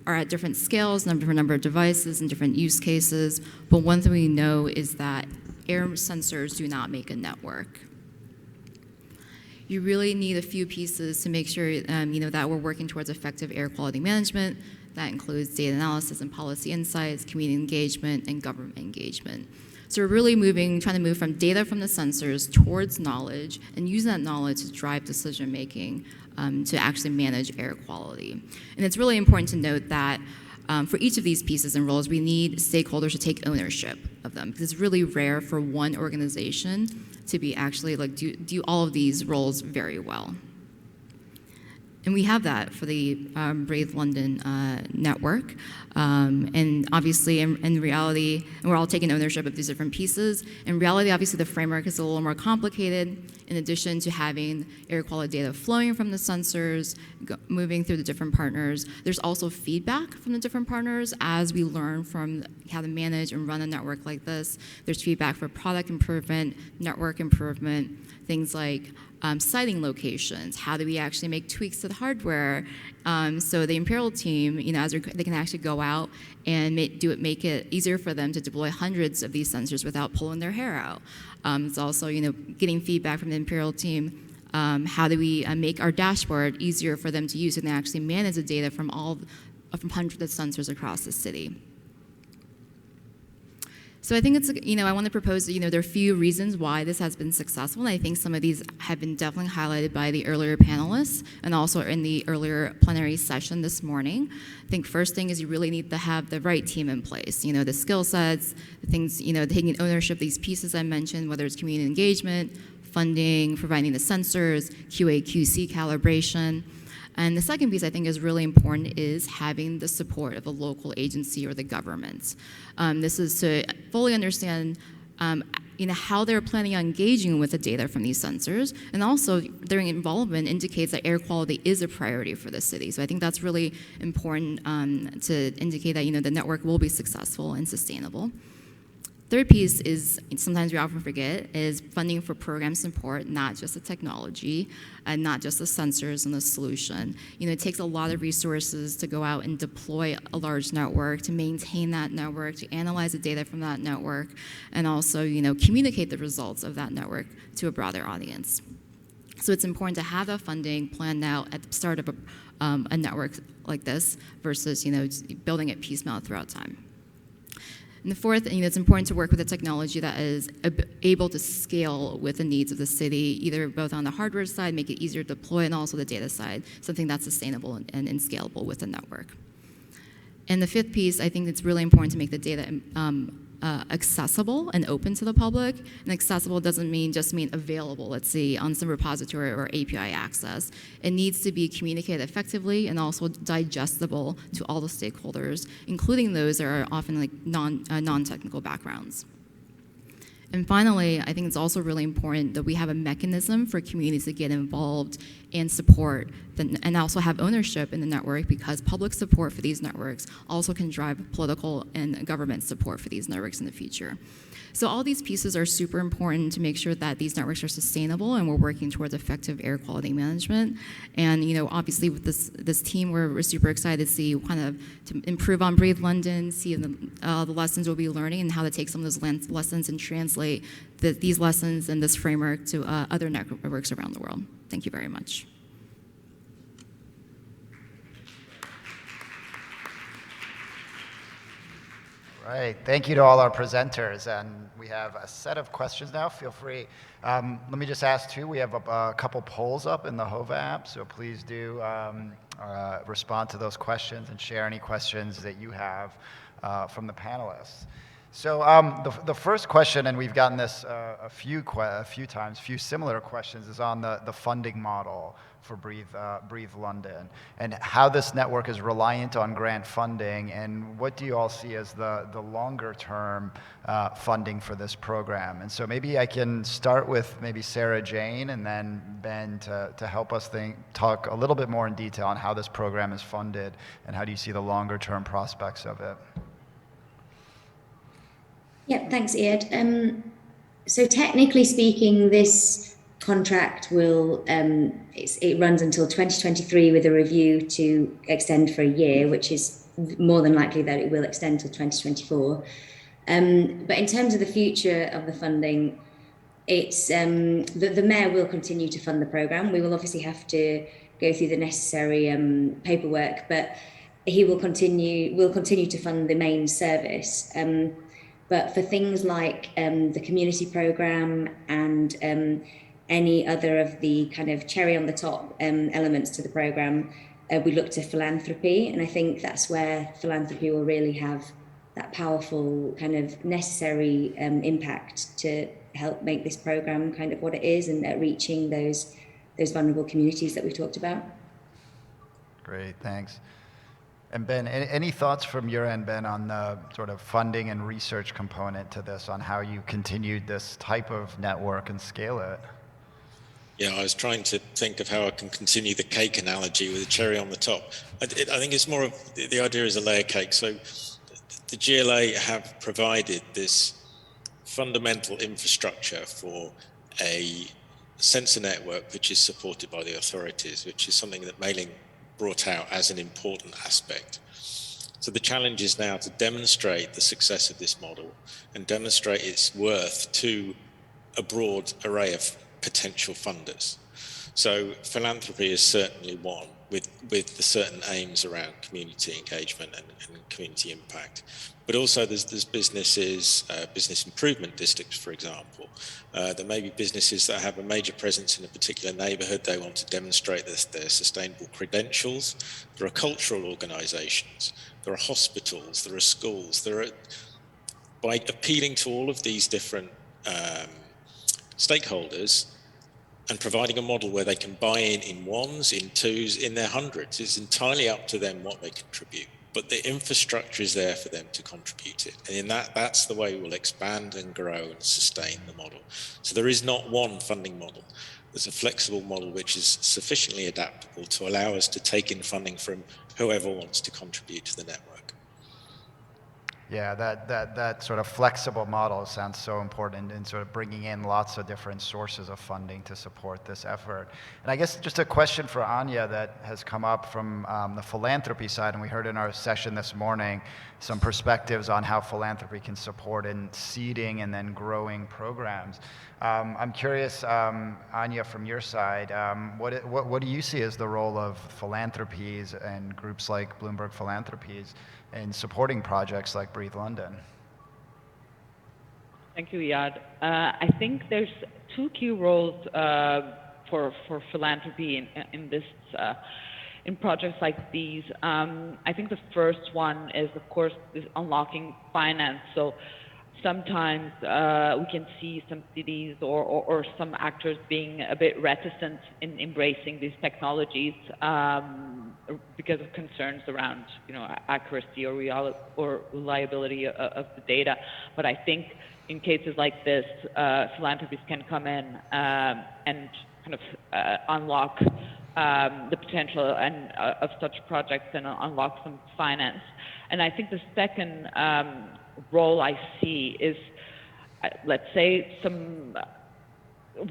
at different scales, different number of devices, and different use cases. But one thing we know is that air sensors do not make a network. You really need a few pieces to make sure that we're working towards effective air quality management. That includes data analysis and policy insights, community engagement, and government engagement. So we're really trying to move from data from the sensors towards knowledge and use that knowledge to drive decision making to actually manage air quality. And it's really important to note that for each of these pieces and roles, we need stakeholders to take ownership of them, because it's really rare for one organization to be actually do all of these roles very well. And we have that for the Breathe London network. And obviously, in reality, and we're all taking ownership of these different pieces. In reality, obviously, the framework is a little more complicated. In addition to having air quality data flowing from the sensors, moving through the different partners, there's also feedback from the different partners as we learn from how to manage and run a network like this. There's feedback for product improvement, network improvement, things like siting locations. How do we actually make tweaks to the hardware so the Imperial team, they can actually go out and make it easier for them to deploy hundreds of these sensors without pulling their hair out. It's also, getting feedback from the Imperial team. How do we make our dashboard easier for them to use and actually manage the data from hundreds of sensors across the city? So I think I want to propose that, there are a few reasons why this has been successful, and I think some of these have been definitely highlighted by the earlier panelists and also in the earlier plenary session this morning. I think first thing is you really need to have the right team in place, the skill sets, the things, taking ownership of these pieces I mentioned, whether it's community engagement, funding, providing the sensors, QA, QC calibration. And the second piece I think is really important is having the support of a local agency or the government. This is to fully understand how they're planning on engaging with the data from these sensors, and also their involvement indicates that air quality is a priority for the city. So I think that's really important to indicate that the network will be successful and sustainable. Third piece is, sometimes we often forget, is funding for program support, not just the technology, and not just the sensors and the solution. It takes a lot of resources to go out and deploy a large network, to maintain that network, to analyze the data from that network, and also, communicate the results of that network to a broader audience. So it's important to have that funding planned out at the start of a network like this versus, building it piecemeal throughout time. And the fourth, it's important to work with a technology that is able to scale with the needs of the city, either both on the hardware side, make it easier to deploy, and also the data side, something that's sustainable and scalable with the network. And the fifth piece, I think it's really important to make the data accessible and open to the public. And accessible doesn't just mean available, let's say, on some repository or API access. It needs to be communicated effectively and also digestible to all the stakeholders, including those that are often non-technical backgrounds. And finally, I think it's also really important that we have a mechanism for communities to get involved and support, and also have ownership in the network, because public support for these networks also can drive political and government support for these networks in the future. So all these pieces are super important to make sure that these networks are sustainable, and we're working towards effective air quality management. And obviously with this team, we're super excited to see to improve on Breathe London, see the lessons we'll be learning, and how to take some of those lessons and translate these lessons and this framework to other networks around the world. Thank you very much. Right. Thank you to all our presenters. And we have a set of questions now. Feel free. Let me just ask too, we have a couple polls up in the HOVA app, so please do respond to those questions and share any questions that you have from the panelists. So the first question, and we've gotten this a few times, similar questions, is on the funding model for Breathe London, and how this network is reliant on grant funding, and what do you all see as the longer term funding for this program? And so maybe I can start with maybe Sarah Jane and then Ben to help us talk a little bit more in detail on how this program is funded and how do you see the longer term prospects of it. Yeah, thanks, Ed. So technically speaking, this contract will it runs until 2023 with a review to extend for a year, which is more than likely that it will extend till 2024. But in terms of the future of the funding, it's the mayor will continue to fund the programme. We will obviously have to go through the necessary paperwork, but will continue to fund the main service. But for things like the community programme and any other of the kind of cherry on the top elements to the programme, we look to philanthropy. And I think that's where philanthropy will really have that powerful kind of necessary impact to help make this programme kind of what it is and reaching those vulnerable communities that we've talked about. Great, thanks. And Ben, any thoughts from your end, Ben, on the sort of funding and research component to this, on how you continued this type of network and scale it? Yeah, I was trying to think of how I can continue the cake analogy with a cherry on the top. I think it's more of the idea is a layer cake. So the GLA have provided this fundamental infrastructure for a sensor network which is supported by the authorities, which is something that Mei Ling brought out as an important aspect. So the challenge is now to demonstrate the success of this model and demonstrate its worth to a broad array of potential funders. So philanthropy is certainly one with the certain aims around community engagement and community impact. But also there's businesses, business improvement districts, for example. There may be businesses that have a major presence in a particular neighborhood. They want to demonstrate their sustainable credentials. There are cultural organizations. There are hospitals. There are schools. By appealing to all of these different stakeholders and providing a model where they can buy in ones, in twos, in their hundreds, it's entirely up to them what they contribute. But the infrastructure is there for them to contribute it. And in that's the way we'll expand and grow and sustain the model. So there is not one funding model. There's a flexible model which is sufficiently adaptable to allow us to take in funding from whoever wants to contribute to the network. Yeah, that sort of flexible model sounds so important in sort of bringing in lots of different sources of funding to support this effort. And I guess just a question for Anya that has come up from the philanthropy side, and we heard in our session this morning some perspectives on how philanthropy can support in seeding and then growing programs. I'm curious, Anya, from your side, what do you see as the role of philanthropies and groups like Bloomberg Philanthropies in supporting projects like Breathe London? Thank you, Iyad. I think there's two key roles for philanthropy in projects like these. I think the first one is, of course, is unlocking finance. So sometimes we can see some cities or some actors being a bit reticent in embracing these technologies because of concerns around, accuracy or reliability of the data. But I think in cases like this, philanthropies can come in and kind of unlock the potential of such projects and unlock some finance. And I think the second role I see is, let's say, some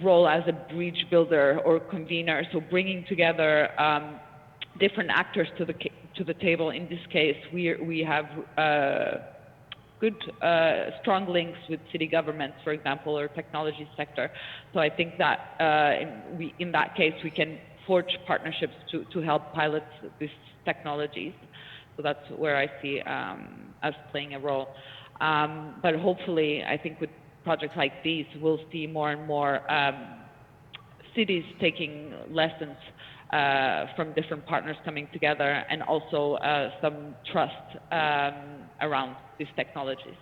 role as a bridge builder or convener, so bringing together different actors to the table. In this case, we have good, strong links with city governments, for example, or technology sector. So I think that in that case, we can forge partnerships to help pilot these technologies. So that's where I see us playing a role. But hopefully, I think with projects like these, we'll see more and more cities taking lessons from different partners coming together, and also some trust around these technologies.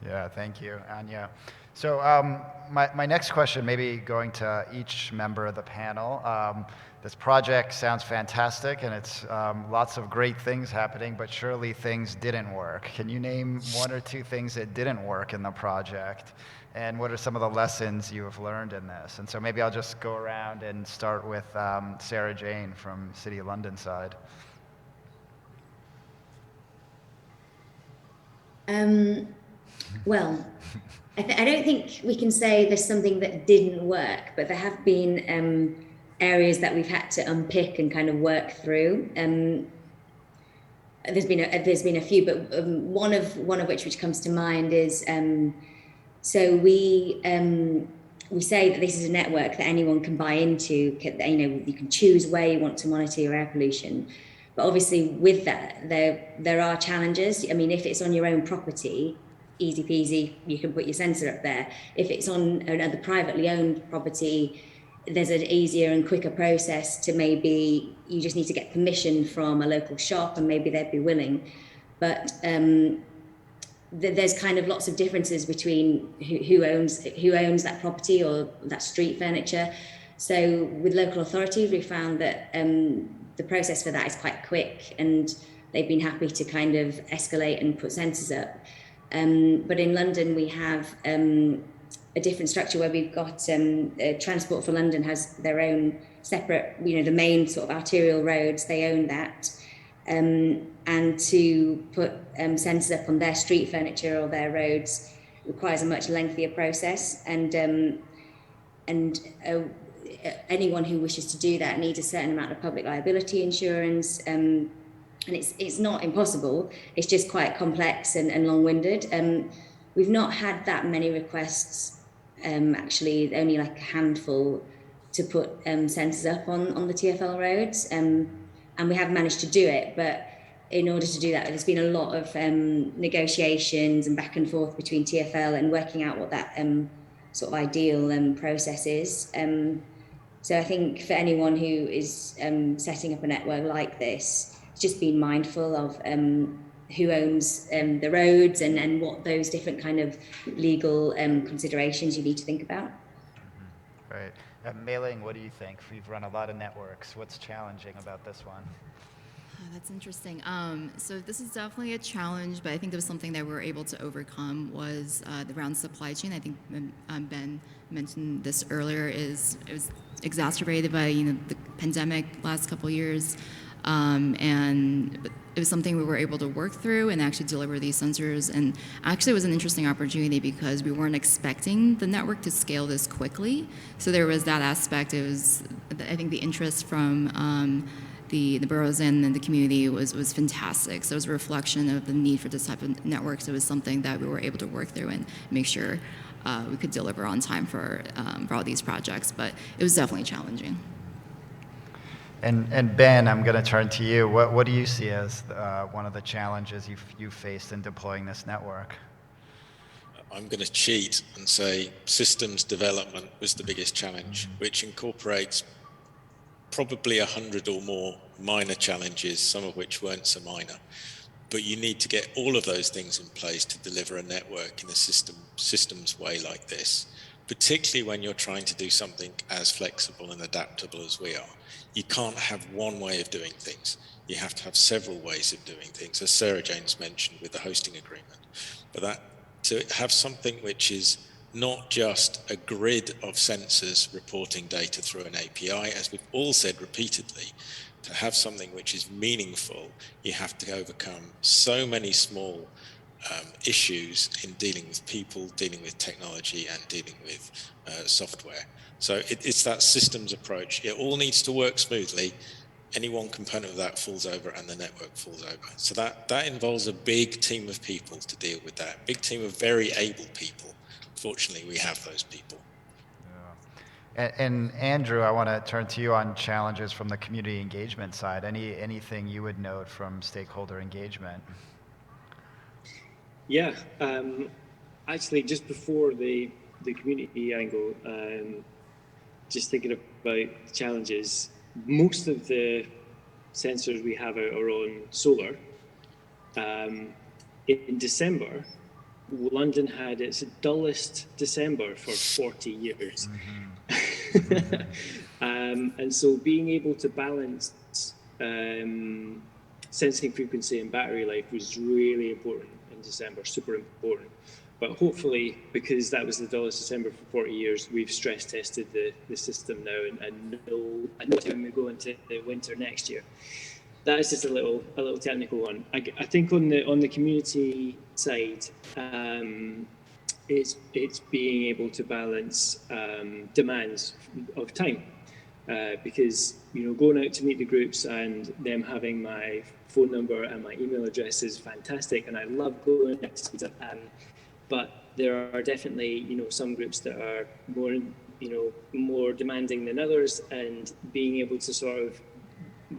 Yeah, thank you, Anya. So my next question, maybe going to each member of the panel. This project sounds fantastic, and it's lots of great things happening, but surely things didn't work. Can you name one or two things that didn't work in the project? And what are some of the lessons you have learned in this? And so maybe I'll just go around and start with Sarah Jane from City of London side. Well, I don't think we can say there's something that didn't work, but there have been areas that we've had to unpick and kind of work through. There's been a few, but one of which comes to mind is so we say that this is a network that anyone can buy into. You can choose where you want to monitor your air pollution, but obviously with that there are challenges. I mean, if it's on your own property, easy peasy, you can put your sensor up there. If it's on another privately owned property, there's an easier and quicker process to maybe you just need to get permission from a local shop and maybe they'd be willing. But there's kind of lots of differences between who owns that property or that street furniture. So with local authorities, we found that the process for that is quite quick, and they've been happy to kind of escalate and put sensors up. But in London, we have a different structure where we've got Transport for London has their own separate, the main sort of arterial roads, they own that. And to put sensors up on their street furniture or their roads requires a much lengthier process. And anyone who wishes to do that needs a certain amount of public liability insurance. And it's not impossible, it's just quite complex and long-winded. We've not had that many requests, actually, only like a handful to put sensors up on the TfL roads. And we have managed to do it, but in order to do that, there's been a lot of negotiations and back and forth between TfL and working out what that sort of ideal process is. So I think for anyone who is setting up a network like this, it's just being mindful of who owns the roads and what those different kind of legal considerations you need to think about. Right. Mei Ling, what do you think? We've run a lot of networks. What's challenging about this one? That's interesting. So this is definitely a challenge, but I think there was something that we were able to overcome was around supply chain. I think Ben mentioned this earlier. It was exacerbated by the pandemic last couple of years, and it was something we were able to work through and actually deliver these sensors. And actually, it was an interesting opportunity because we weren't expecting the network to scale this quickly. So there was that aspect. It was, I think, the interest from the boroughs and the community was fantastic. So it was a reflection of the need for this type of networks. It was something that we were able to work through and make sure we could deliver on time for all these projects. But it was definitely challenging. And Ben, I'm going to turn to you. What do you see as one of the challenges you've faced in deploying this network? I'm going to cheat and say systems development was the biggest challenge, which incorporates probably 100 or more minor challenges, some of which weren't so minor. But you need to get all of those things in place to deliver a network in a systems way like this, particularly when you're trying to do something as flexible and adaptable as we are. You can't have one way of doing things. You have to have several ways of doing things, as Sarah James mentioned with the hosting agreement. But to have something which is not just a grid of sensors reporting data through an API, as we've all said repeatedly, to have something which is meaningful, you have to overcome so many small issues in dealing with people, dealing with technology, and dealing with software. So it's that systems approach. It all needs to work smoothly. Any one component of that falls over and the network falls over. So that involves a big team of people to deal with that, big team of very able people. Fortunately, we have those people. Yeah. And Andrew, I want to turn to you on challenges from the community engagement side. Anything you would note from stakeholder engagement? Yeah, actually, just before the community angle, just thinking about challenges, most of the sensors we have are on solar. In December, London had its dullest December for 40 years. And so being able to balance sensing frequency and battery life was really important in December, super important. But hopefully, because that was the dullest December for 40 years, we've stress tested the system now and know when we go into the winter next year. that is just a little technical one. I think on the community side, it's being able to balance demands of time, because going out to meet the groups and them having my phone number and my email address is fantastic, and I love going out to see them. But there are definitely some groups that are more demanding than others, and being able to sort of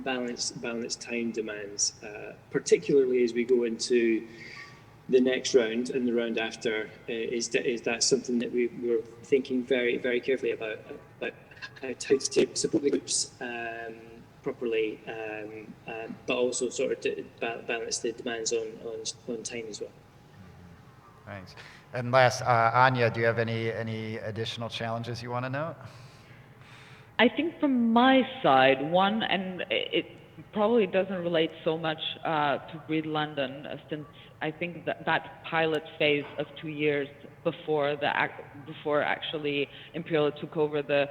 balance time demands, particularly as we go into the next round and the round after, is that something that we're thinking very, very carefully about how to support the groups properly, but also sort of to balance the demands on time as well. Thanks. And last, Anya, do you have any additional challenges you want to note? I think from my side, one, and it probably doesn't relate so much to Breed London, since I think that pilot phase of 2 years before actually Imperial took over the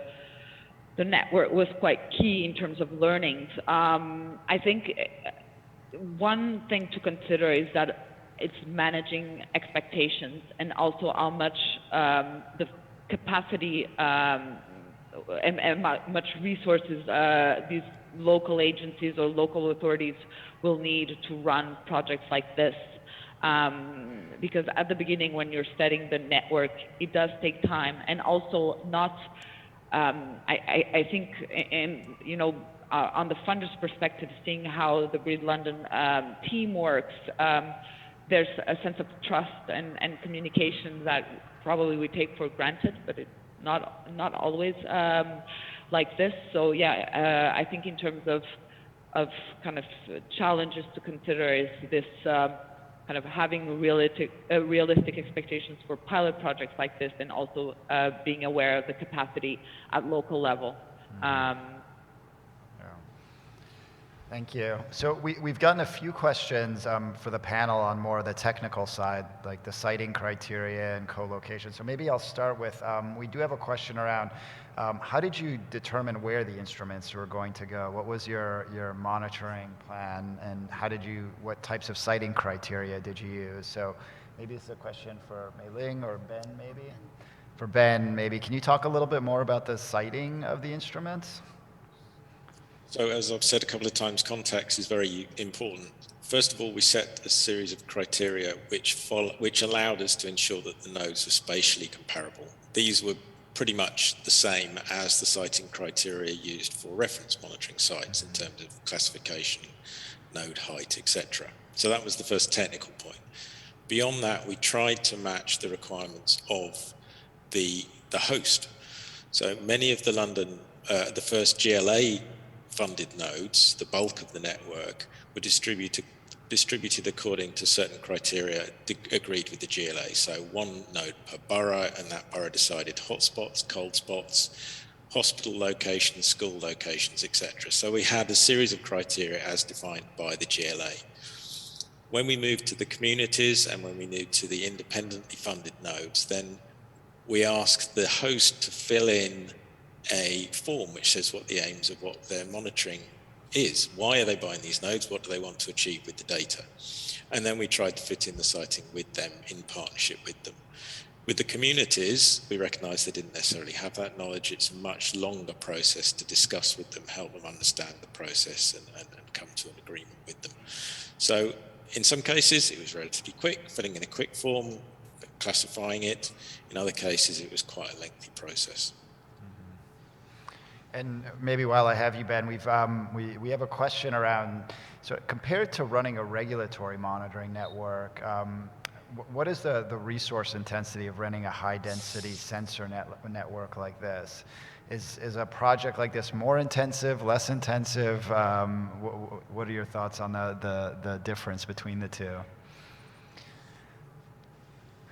network was quite key in terms of learnings. I think one thing to consider is that it's managing expectations, and also how much the capacity and much resources these local agencies or local authorities will need to run projects like this. Because at the beginning, when you're setting the network, it does take time, and also not. I think, on the funder's perspective, seeing how the Breed London team works, there's a sense of trust and communication that probably we take for granted, but it's not always like this. So yeah, I think in terms of kind of challenges to consider is this kind of having realistic expectations for pilot projects like this, and also being aware of the capacity at local level. Thank you. So we've gotten a few questions for the panel on more of the technical side, like the siting criteria and co-location. So maybe I'll start with, we do have a question around, how did you determine where the instruments were going to go? What was your monitoring plan, and what types of siting criteria did you use? So maybe it's a question for Mei Ling or Ben, maybe? For Ben, maybe, can you talk a little bit more about the siting of the instruments? So as I've said a couple of times, context is very important. First of all, we set a series of criteria which allowed us to ensure that the nodes were spatially comparable. These were pretty much the same as the siting criteria used for reference monitoring sites in terms of classification, node height, etc. So that was the first technical point. Beyond that, we tried to match the requirements of the host. So many of the the first GLA funded nodes, the bulk of the network, were distributed according to certain criteria agreed with the GLA. So one node per borough, and that borough decided hotspots, cold spots, hospital locations, school locations, etc. So we had a series of criteria as defined by the GLA. When we moved to the communities and when we moved to the independently funded nodes, then we asked the host to fill in a form which says what the aims of what they're monitoring is. Why are they buying these nodes? What do they want to achieve with the data? And then we tried to fit in the siting with them in partnership with them. With the communities, we recognized they didn't necessarily have that knowledge. It's a much longer process to discuss with them, help them understand the process and come to an agreement with them. So in some cases, it was relatively quick, filling in a quick form, classifying it. In other cases, it was quite a lengthy process. And maybe while I have you, Ben, we have a question around, so compared to running a regulatory monitoring network, what is the resource intensity of running a high-density sensor network like this? Is a project like this more intensive, less intensive? What are your thoughts on the difference between the two?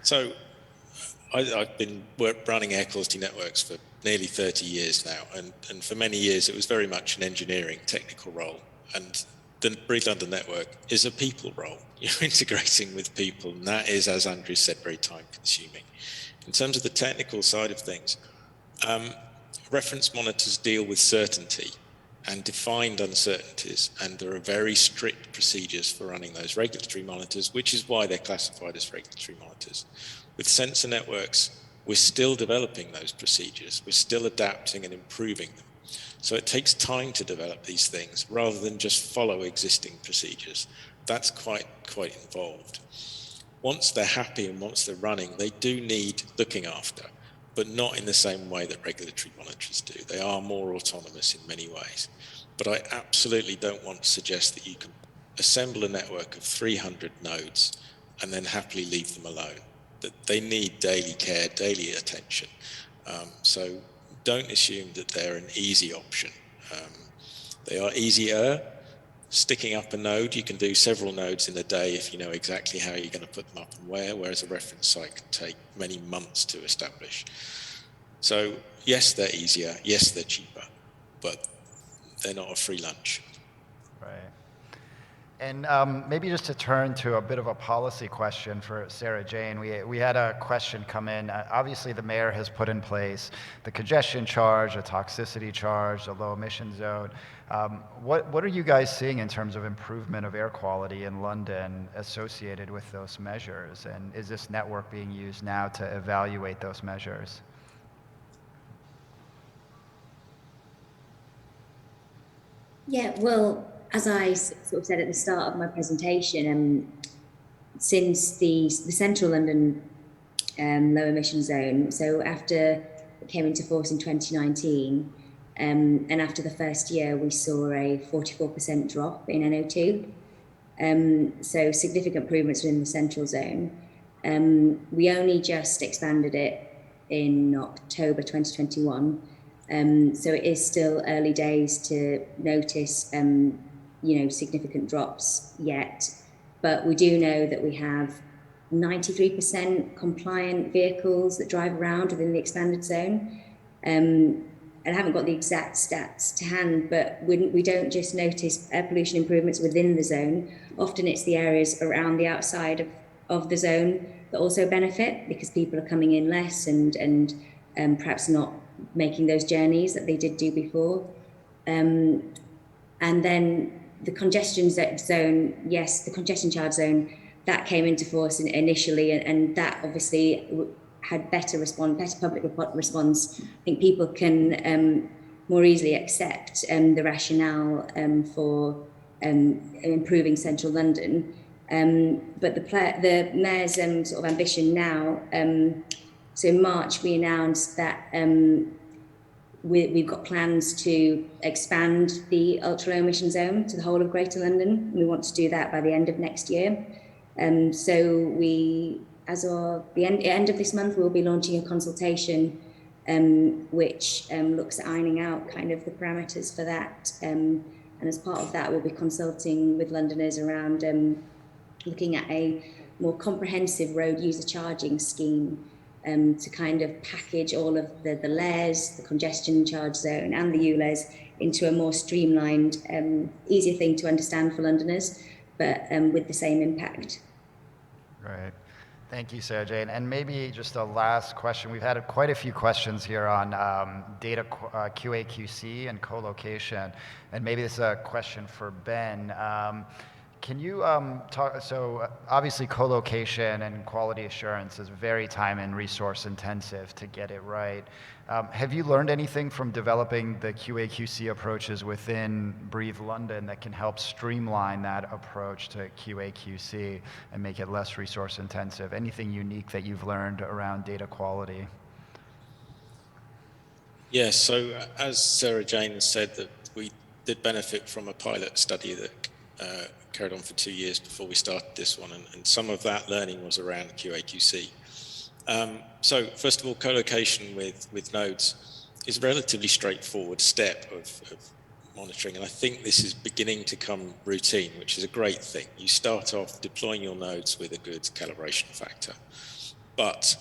So I've been running air quality networks for nearly 30 years now, and for many years it was very much an engineering technical role, and the Breed London network is a people role. You're integrating with people, and that is, as Andrew said, very time consuming. In terms of the technical side of things, reference monitors deal with certainty, and defined uncertainties, and there are very strict procedures for running those regulatory monitors, which is why they're classified as regulatory monitors. With sensor networks, we're still developing those procedures, we're still adapting and improving them. So it takes time to develop these things rather than just follow existing procedures. That's quite involved. Once they're happy and once they're running, they do need looking after, but not in the same way that regulatory monitors do. They are more autonomous in many ways. But I absolutely don't want to suggest that you can assemble a network of 300 nodes and then happily leave them alone. That they need daily care, daily attention. So don't assume that they're an easy option. They are easier. Sticking up a node, you can do several nodes in a day if you know exactly how you're going to put them up and where, whereas a reference site can take many months to establish. So yes, they're easier, yes, they're cheaper, but they're not a free lunch. Right. And maybe just to turn to a bit of a policy question for Sarah Jane, we had a question come in. Obviously, the mayor has put in place the congestion charge, a toxicity charge, a low emission zone. What are you guys seeing in terms of improvement of air quality in London associated with those measures? And is this network being used now to evaluate those measures? Yeah, well, as I sort of said at the start of my presentation, since the Central London low emission zone, so after it came into force in 2019, and after the first year, we saw a 44% drop in NO2. So significant improvements within the central zone. We only just expanded it in October 2021. So it is still early days to notice, significant drops yet. But we do know that we have 93% compliant vehicles that drive around within the expanded zone. I haven't got the exact stats to hand, but we don't just notice air pollution improvements within the zone. Often it's the areas around the outside of the zone that also benefit because people are coming in less and perhaps not making those journeys that they did do before. And then the congestion zone, yes, the congestion charge zone, that came into force initially, and that obviously had better public response. I think people can more easily accept the rationale for improving central London. But the mayor's sort of ambition now, so in March we announced that we've got plans to expand the ultra low emission zone to the whole of Greater London. We want to do that by the end of next year. So we, as of the end of this month, we'll be launching a consultation which looks at ironing out kind of the parameters for that. And as part of that, we'll be consulting with Londoners around looking at a more comprehensive road user charging scheme to kind of package all of the LERs, the congestion charge zone and the ULERs into a more streamlined, easier thing to understand for Londoners, but with the same impact. Right. Thank you, Sarah Jane. And maybe just a last question. We've had quite a few questions here on data QA/QC and co-location. And maybe this is a question for Ben. Can you talk, so obviously co-location and quality assurance is very time and resource intensive to get it right. Have you learned anything from developing the QA/QC approaches within Breathe London that can help streamline that approach to QA/QC and make it less resource intensive? Anything unique that you've learned around data quality? Yes, so as Sarah Jane said, that we did benefit from a pilot study that carried on for 2 years before we started this one, and some of that learning was around QA/QC. So first of all, co-location with nodes is a relatively straightforward step of monitoring, and I think this is beginning to come routine, which is a great thing. You start off deploying your nodes with a good calibration factor, but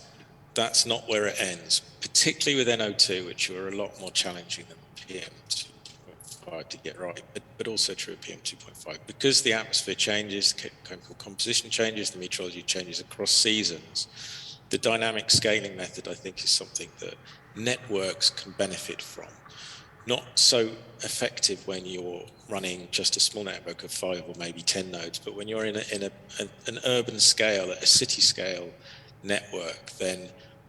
that's not where it ends, particularly with NO2, which are a lot more challenging than PM2.5 to get right, but also true of PM2.5. Because the atmosphere changes, the chemical composition changes, the meteorology changes across seasons, the dynamic scaling method, I think, is something that networks can benefit from. not so effective when you're running just a small network of 5 or maybe 10 nodes, but when you're in an urban scale, a city scale network, then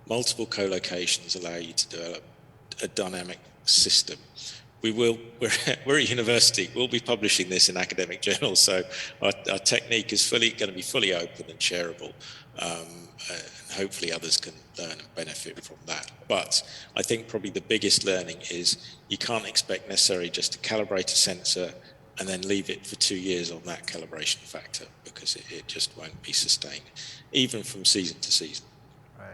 multiple co-locations allow you to develop a dynamic system. We're a university. We'll be publishing this in academic journals, so our technique is going to be fully open and shareable. Hopefully others can learn and benefit from that. But I think probably the biggest learning is you can't expect necessarily just to calibrate a sensor and then leave it for 2 years on that calibration factor, because it just won't be sustained, even from season to season. Right.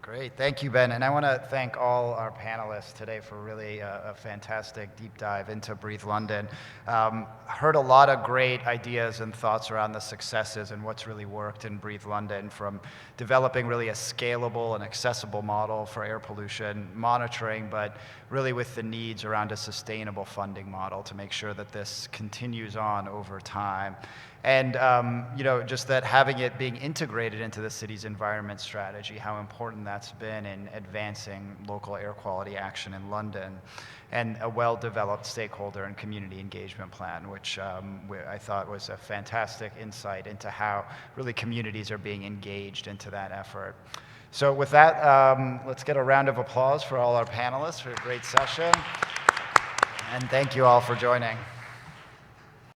Great, thank you, Ben. And I want to thank all our panelists today for really a fantastic deep dive into Breathe London. Heard a lot of great ideas and thoughts around the successes and what's really worked in Breathe London, from developing really a scalable and accessible model for air pollution monitoring, but really with the needs around a sustainable funding model to make sure that this continues on over time. And just that having it being integrated into the city's environment strategy, how important that's been in advancing local air quality action in London, and a well-developed stakeholder and community engagement plan, which I thought was a fantastic insight into how really communities are being engaged into that effort. So with that, let's get a round of applause for all our panelists for a great session. And thank you all for joining.